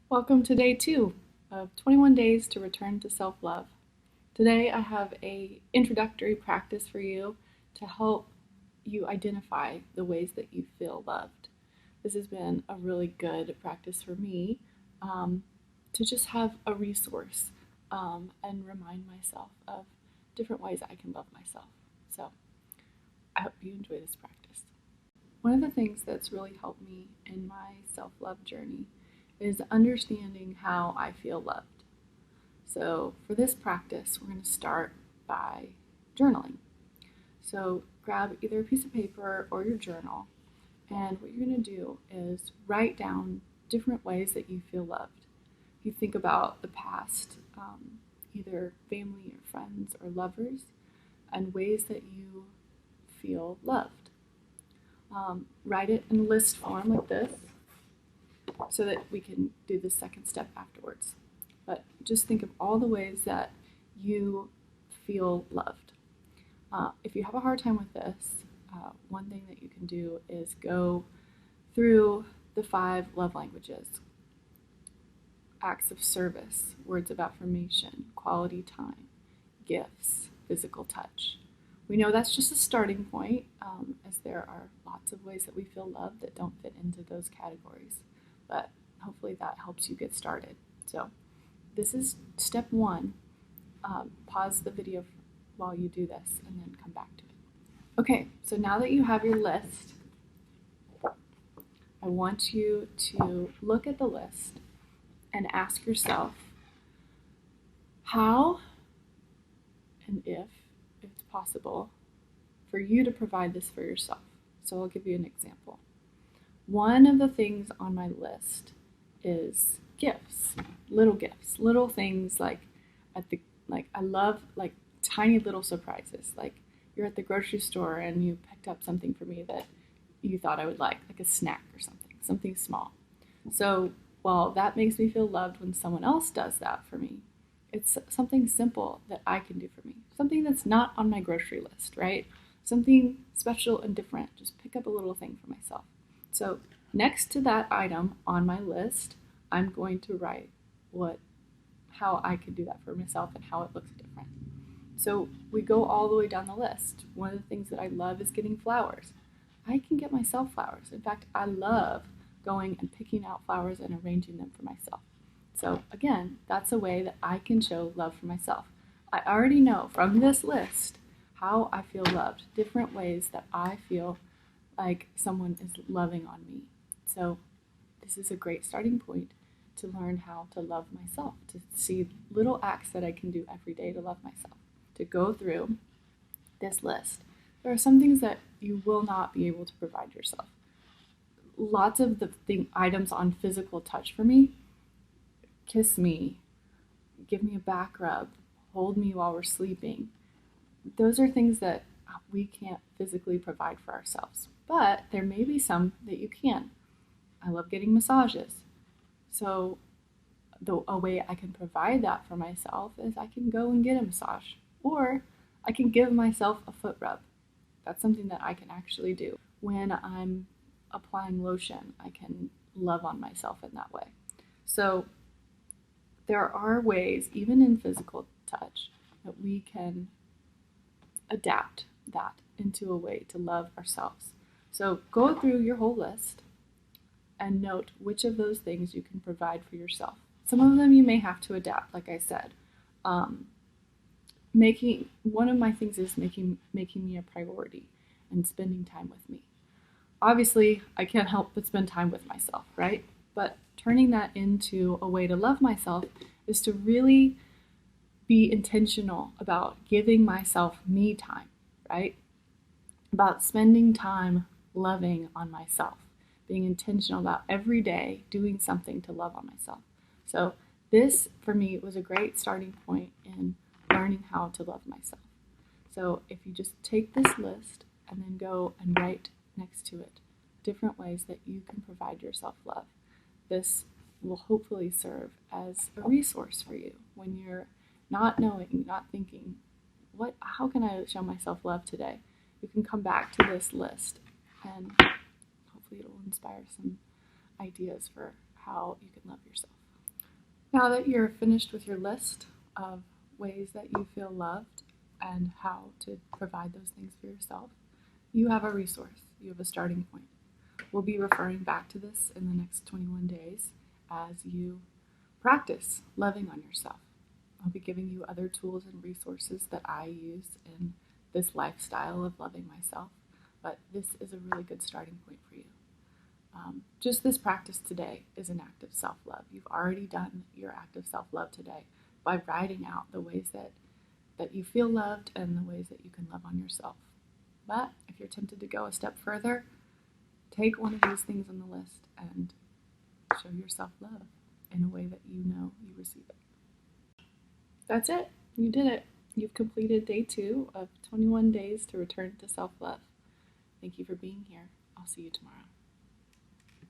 Welcome to day 2 of 21 Days to Return to Self-Love. Today I have a introductory practice for you to help you identify the ways that you feel loved. This has been a really good practice for me to just have a resource and remind myself of different ways I can love myself. So I hope you enjoy this practice. One of the things that's really helped me in my self-love journey is understanding how I feel loved. So for this practice, we're going to start by journaling. So grab either a piece of paper or your journal, and what you're going to do is write down different ways that you feel loved. If you think about the past, either family or friends or lovers, and ways that you feel loved. Write it in list form like this, so that we can do the second step afterwards. But just think of all the ways that you feel loved. If you have a hard time with this, one thing that you can do is go through the 5 love languages. Acts of service, words of affirmation, quality time, gifts, physical touch. We know that's just a starting point, as there are lots of ways that we feel loved that don't fit into those categories. But hopefully that helps you get started. So this is step 1. Pause the video while you do this and then come back to it. Okay, so now that you have your list, I want you to look at the list and ask yourself how and if it's possible for you to provide this for yourself. So I'll give you an example. One of the things on my list is gifts, little things like I love like tiny little surprises. Like you're at the grocery store and you picked up something for me that you thought I would like a snack or something small. So while that makes me feel loved when someone else does that for me, it's something simple that I can do for me. Something that's not on my grocery list, right? Something special and different. Just pick up a little thing for myself. So next to that item on my list, I'm going to write how I can do that for myself and how it looks different. So we go all the way down the list. One of the things that I love is getting flowers. I can get myself flowers. In fact, I love going and picking out flowers and arranging them for myself. So again, that's a way that I can show love for myself. I already know from this list how I feel loved, different ways that I feel like someone is loving on me. So this is a great starting point to learn how to love myself, to see little acts that I can do every day to love myself, to go through this list. There are some things that you will not be able to provide yourself. Lots of the items on physical touch for me, kiss me, give me a back rub, hold me while we're sleeping. Those are things that we can't physically provide for ourselves, but there may be some that you can. I love getting massages. So a way I can provide that for myself is I can go and get a massage, or I can give myself a foot rub. That's something that I can actually do. When I'm applying lotion, I can love on myself in that way. So there are ways, even in physical touch, that we can adapt that into a way to love ourselves. So go through your whole list and note which of those things you can provide for yourself. Some of them you may have to adapt, like I said. One of my things is making me a priority and spending time with me. Obviously, I can't help but spend time with myself, right? But turning that into a way to love myself is to really be intentional about giving myself me time, right? About spending time loving on myself, being intentional about every day doing something to love on myself. So this, for me, was a great starting point in learning how to love myself. So if you just take this list and then go and write next to it different ways that you can provide yourself love, this will hopefully serve as a resource for you when you're not knowing, not thinking, how can I show myself love today? You can come back to this list and hopefully it will inspire some ideas for how you can love yourself. Now that you're finished with your list of ways that you feel loved and how to provide those things for yourself, you have a resource. You have a starting point. We'll be referring back to this in the next 21 days as you practice loving on yourself. I'll be giving you other tools and resources that I use in this lifestyle of loving myself, but this is a really good starting point for you. Just this practice today is an act of self-love. You've already done your act of self-love today by writing out the ways that you feel loved and the ways that you can love on yourself. But if you're tempted to go a step further, take one of these things on the list and show yourself love in a way that you know you receive it. That's it. You did it. You've completed day 2 of 21 days to return to self-love. Thank you for being here. I'll see you tomorrow.